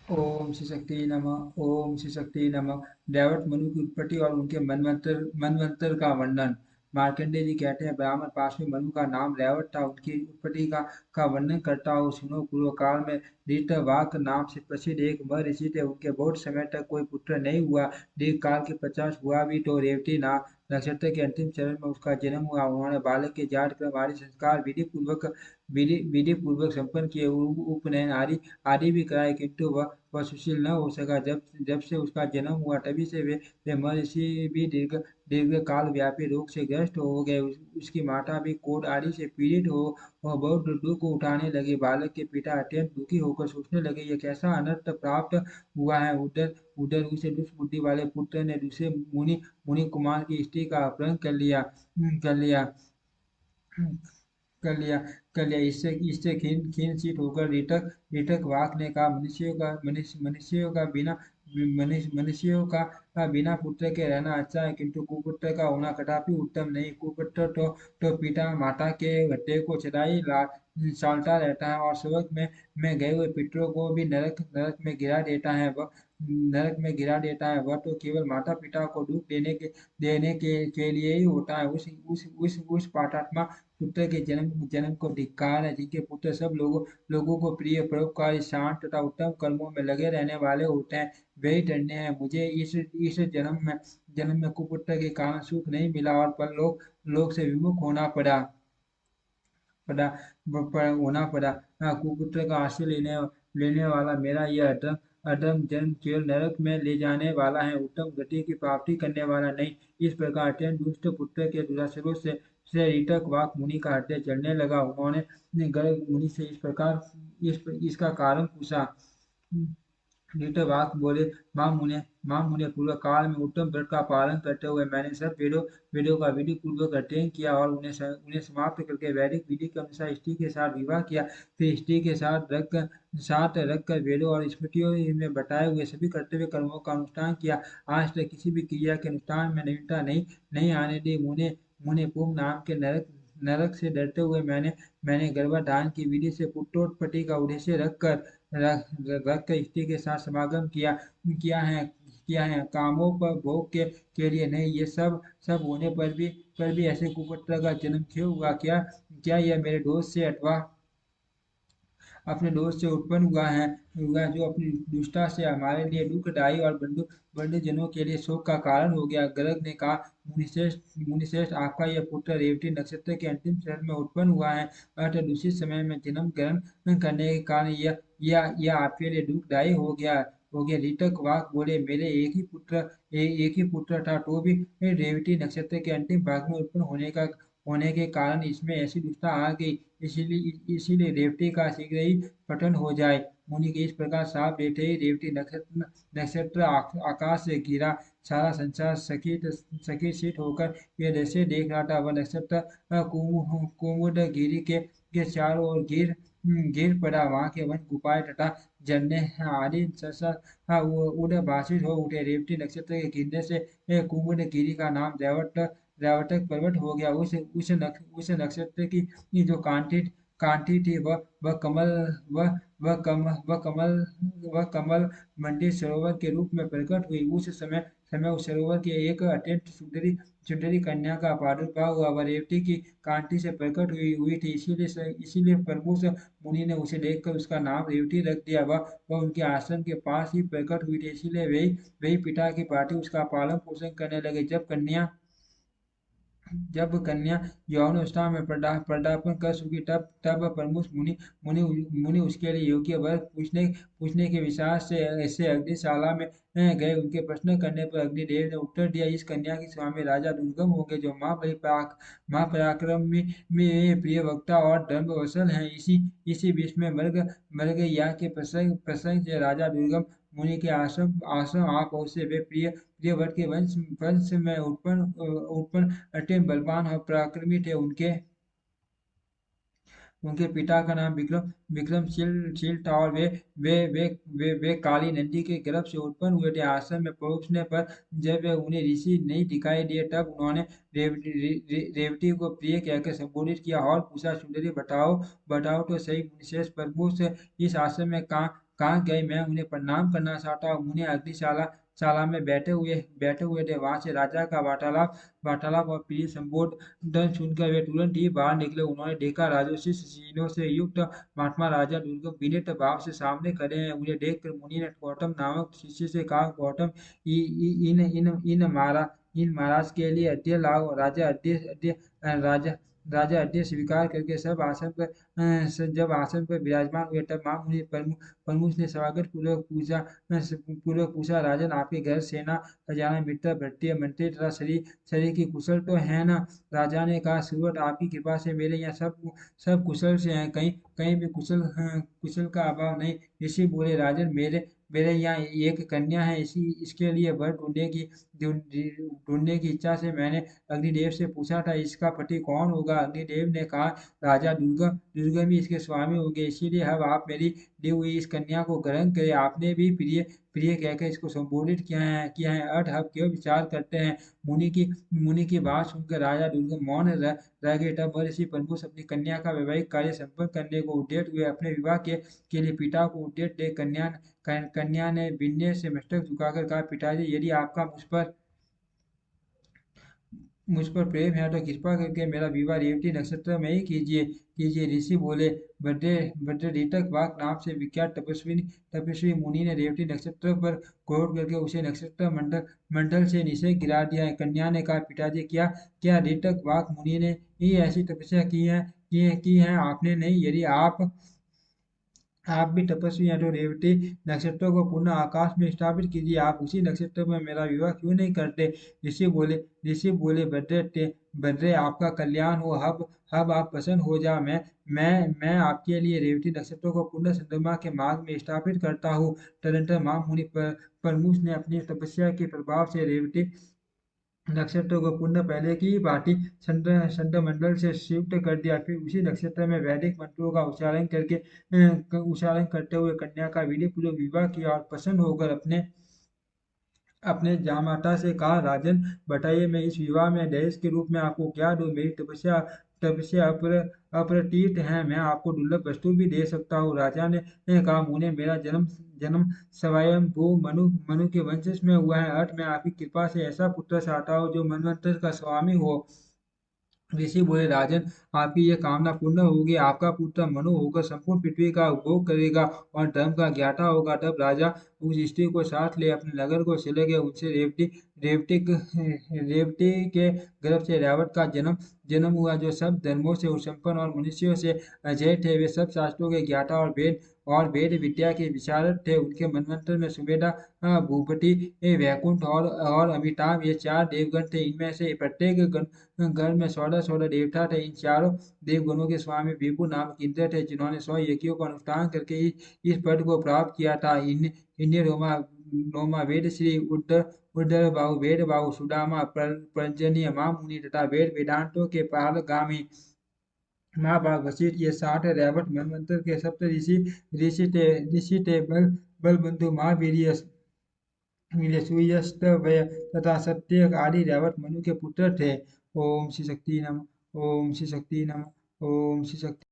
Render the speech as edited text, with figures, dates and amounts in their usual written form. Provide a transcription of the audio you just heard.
ओम श्री शक्ति नमः। ओम श्री शक्ति नमः। दैवत मनु की उत्पत्ति और उनके मनवंतर का वर्णन। मार्कंडेय जी कहते हैं, ब्राह्मण पास में मनु का नाम रैवत था। उनकी उत्पत्ति का वर्णन करता हूँ, सुनो। पूर्व काल में ऋतवाक नाम से प्रसिद्ध एक महर्षि थे। उनके बहुत समय तक कोई पुत्र नहीं हुआ। दीर्घ काल के 50 हुआ भी तो रेवती ना नक्षत्र के अंतिम चरण में उसका जन्म हुआ। उन्होंने बालक के जात कर्म आदि संस्कार विधि पूर्वक संपन्न किए। उपनयन आदि आदि भी कराए, किंतु वह सुशील न हो सका। जब जब से उसका जन्म हुआ, तभी से वे महर्षि भी दीर्घ काल व्यापी रोग से ग्रस्त हो गए। उसकी माता भी कोढ़ आदि से पीड़ित हो वह बहुत दुख उठाने लगे। बालक के पिता अत्यंत दुखी होकर सोचने लगे, यह कैसा अनर्थ प्राप्त हुआ है। उधर उधर उसे दुष्ट बुद्धि वाले पुत्र ने दूसरे मुनि मुनि कुमार की स्त्री का अपहरण कर लिया कर लिया कर लिया। इससे इससे खीन खीन शीत होकर ऋतक ऋतक वाक ने कहा, मनुष्यों का बिना मनुष्यों का बिना पुत्र के रहना अच्छा है, किंतु कुपुत्र का होना कदापि उत्तम नहीं। कुपुत्र तो पिता माता के गड्ढे को चराई सालता रहता है, और स्वर्ग में गए हुए पितरों को भी नरक में गिरा देता है। वह तो केवल माता पिता को दुख देने के लिए ही होता है। उस पाठात्मा पुत्र के जन्म जन्म को धिक्कार है, जिनके पुत्र सब लोगों को प्रिय, परोपकारी, शांत तथा उत्तम कर्मों में लगे रहने वाले होते हैं, वही धन्य है। मुझे इस जन्म में कुपुत्र के कारण सुख नहीं मिला, और पर लोग से विमुख पड़ा होना पड़ा। कुपुत्र का आश्रय लेने वाला मेरा यह अधम जन्म केवल नरक में ले जाने वाला है, उत्तम गति की प्राप्ति करने वाला नहीं। इस प्रकार अत्यंत दुष्ट पुत्र के दुराचारों से ऋतक वाक मुनि का हृदय जलने लगा। उन्होंने गर्ग मुनि से इसका कारण पूछा। ऋतवाक बोले, माम मुने, पूर्व काल में उत्तम व्रत का पालन करते हुए मैंने सब वेदों का विधि पूर्वक अध्ययन किया, और उन्हें समाप्त करके वैदिक विधि के अनुसार स्त्री के साथ विवाह किया। फिर स्त्री के साथ रखकर वेदों और स्मृतियों में बताए हुए सभी कर्तव्य कर्मों का अनुष्ठान किया। आज तक किसी भी क्रिया के अनुष्ठान में नवीनता नहीं आने दी। मुने मुने पुम नाम के नरक नरक से डरते हुए मैंने गर्भाधान की विधि से पुत्रोत्पत्ति का उद्देश्य रख कर स्त्री के साथ समागम किया है, कामों पर भोग के लिए नहीं। ये सब होने पर भी ऐसे कुपुत्र का जन्म क्यों हुआ? क्या क्या यह मेरे दोस्त से अथवा अपने दोस्त से उत्पन्न हुआ, जो अपनी दुष्टता से हमारे लिए दुखदायी और बंधुजनों के लिए शोक का कारण हो गया? गर्ग ने कहा, मुनिश्रेष्ठ, आपका यह पुत्र रेवती नक्षत्र के अंतिम चरण में उत्पन्न हुआ है, अतः दूषित समय में जन्म ग्रहण करने के कारण यह आपके लिए दुखदायी हो गया। ऋतक वाक बोले, मेरे एक ही पुत्र था, तो भी रेवती नक्षत्र के अंतिम भाग में उत्पन्न होने के कारण इसमें ऐसी दुष्टता आ गई। इसीलिए रेवती का शीघ्र ही पतन हो जाए। मुनि के इस प्रकार साफ देते ही रेवती नक्षत्र आकाश से गिरा। सारा संसार चकित होकर यह दृश्य देख रहा था। वह नक्षत्र कुमुदगिरि के चारों ओर गिर पड़ा। वहां के वन गुफाएं तथा झरने आदि उद्भासित हो उठे। रेवती नक्षत्र के गिरने से कुमुदगिरि का नाम दैवतक पर्वत हो गया। उस नक्षत्र की जो कांति थी, वह कमल मंडित सरोवर के रूप में प्रकट हुई। उस समय उस सरोवर की एक अत्यंत सुंदरी कन्या का प्रादुर्भाव हुआ। वह रेवती की कांति से प्रकट हुई थी, इसीलिए प्रभु मुनि ने उसे देखकर उसका नाम रेवती रख दिया। वह उनके आश्रम के पास ही प्रकट हुई थी, इसीलिए वही वही पिता की भांति उसका पालन पोषण करने लगे। जब कन्या यौन अवस्था में पदार्पण कर चुकी, तब प्रमुख मुनि मुनि उसके लिए योग्य वर पूछने के विचार से ऐसे अग्निशाला में गए। उनके प्रश्न करने पर अग्निदेव ने उत्तर दिया, इस कन्या के स्वामी राजा दुर्गम होंगे, जो महापराक्रम में प्रिय वक्ता और धर्म वसल हैं। इसी बीच में मर्ग या के प्रसंग से राजा दुर्गम मुनि के आश्रम आश्रम आ पहुंचे। वे प्रियव्रत के वंश में उत्पन्न अत्यंत बलवान और पराक्रमी थे। उनके पिता का नाम विक्रमशील था, और वे काली नंदी के गर्भ से उत्पन्न हुए थे। आश्रम में पहुंचने पर जब वे उन्हें ऋषि नहीं दिखाई दिए, तब उन्होंने रेवती को प्रिय कहकर संबोधित किया और पूछा, सुंदरी, बताओ बताओ तो सही, मुनिश्रेष्ठ प्रभु से इस आश्रम में कहाँ गए? मैं उन्हें प्रणाम करना चाहता हूँ। उन्हें अग्निशाला शाला में बैठे हुए थे। वहां से राजा का वार्तालाप वार्तालाप और प्रिय संबोधन सुनकर वे तुरंत ही बाहर निकले। उन्होंने देखा राजर्षि चिन्हों से युक्त महात्मा राजा दुर्गम विनीत भाव से सामने खड़े हैं। उन्हें देखकर मुनि ने गौतम नामक शिष्य से कहा, गौतम, इ, इ, इन इन इन महाराज के लिए अध्यय लाओ। राजा राजा अध्यय स्वीकार करके सब आसन पर जब आसन पर विराजमान हुए, तब मां मुनि प्रमुख ने स्वागत पूर्वक पूछा, राजन, आपके घर सेना खजाना मित्र भृत्य मंत्री तथा शरीर की कुशल तो है ना? राजा ने कहा, सुरवट, आपकी कृपा से मेरे यहाँ सब सब कुशल से हैं। कहीं कहीं भी कुशल का अभाव नहीं। ऋषि बोले, राजन, मेरे मेरे यहाँ एक कन्या है। इसी इसके लिए वर ढूंढने की इच्छा से मैंने अग्निदेव से पूछा था, इसका पति कौन होगा? अग्निदेव ने कहा, राजा दुर्गम ही इसके स्वामी होंगे। इसीलिए अब आप मेरी दी हुई इस कन्या को ग्रहण करें। आपने भी प्रिय प्रिय कहकर इसको संबोधित किया है। अर्थ अब क्यों विचार करते हैं? मुनि की बात सुनकर राजा दुर्गम मौन रह गए। तब महर्षि प्रमुख अपनी कन्या का वैवाहिक कार्य संपन्न करने को उद्यत हुए। अपने विवाह के लिए पिता को उद्यत देख कन्या ने विनय से मस्तक झुकाकर कहा, पिताजी, यदि आपका मुझ पर प्रेम है तो कृपा करके मेरा विवाह रेवती नक्षत्र में ही कीजिए। ऋषि बोले, भद्रऋतक वाक नाम से विख्यात तपस्वी मुनि ने रेवती नक्षत्र पर गौर करके उसे नक्षत्र मंडल से नीचे गिरा दिया है। कन्या ने कहा, पिताजी, क्या क्या ऋतक वाक मुनि ने ही ऐसी तपस्या की है आपने नहीं? यदि आप भी तपस्वी हैं तो रेवती नक्षत्र को पुनः आकाश में स्थापित कीजिए। आप उसी नक्षत्र में मेरा विवाह क्यों नहीं करते? ऋषि बोले, भद्रे, आपका कल्याण हो। अब आप प्रसन्न हो जा। मैं आपके लिए रेवती नक्षत्र को पुनः चंद्रमा के मार्ग में स्थापित करता हूँ। तदनंतर महामुनि प्रमुख ने अपनी तपस्या के प्रभाव से रेवती नक्षत्र को पुनः पहले की ही भांति चंद्रमंडल से शिफ्ट कर दिया। फिर उसी नक्षत्र में वैदिक मंत्रों का उच्चारण करते हुए कन्या का विधि पूर्वक विवाह किया और प्रसन्न होकर अपने अपने जामाता से कहा, राजन, बताइए, मैं इस विवाह में दहेज के रूप में आपको क्या दूं? मेरी तपस्या तपस्या अप्रतीत है। मैं आपको दुर्लभ वस्तु भी दे सकता हूँ। राजा ने कहा, मुने, मेरा जन्म जन्म स्वयं वो मनु के वंश में हुआ है। अर्थ, मैं आपकी कृपा से ऐसा पुत्र चाहता हूँ जो मनवंतर का स्वामी हो। ऋषि बोले, राजन, आपकी यह कामना पूर्ण होगी। आपका पुत्र मनु होकर संपूर्ण पृथ्वी का उपभोग करेगा और धर्म का ज्ञाता होगा। तब राजा उस स्त्री को साथ ले अपने नगर को चले गए। उनसे रेवती रेवती के गर्भ से रावत का जन्म जन्म हुआ, जो सब धर्मों से संपन्न और मनुष्यों से अजय थे। वे सब शास्त्रों के ज्ञाता और वेद विद्या के विशारद थे। उनके मनवंतर में सुमेधा, भूपति, वैकुंठ और अमिताभ, ये चार देवगण थे। इनमें से प्रत्येक गण में 16 देवता थे। इन चारों देवगणों के स्वामी विभु नामक इंद्र थे, जिन्होंने 100 यज्ञों का अनुष्ठान करके इस पद को प्राप्त किया था। इन्हें रोमा रोमा वेद श्री उद्धर बाहु, वेद बाहु सुदामा, पर्जन्य, महामुनि तथा वेदांतों के पारगामी महाभाग वशिष्ठ, ये 60 रैवत मनवंतर के सप्त ऋषि थे। बलबंधु, महावीर, सूर्यस्तवय तथा सत्य आदि रैवत मनु के पुत्र थे। ओम श्री शक्ति नमः। ओम श्री शक्ति नमः। ओम श्री शक्ति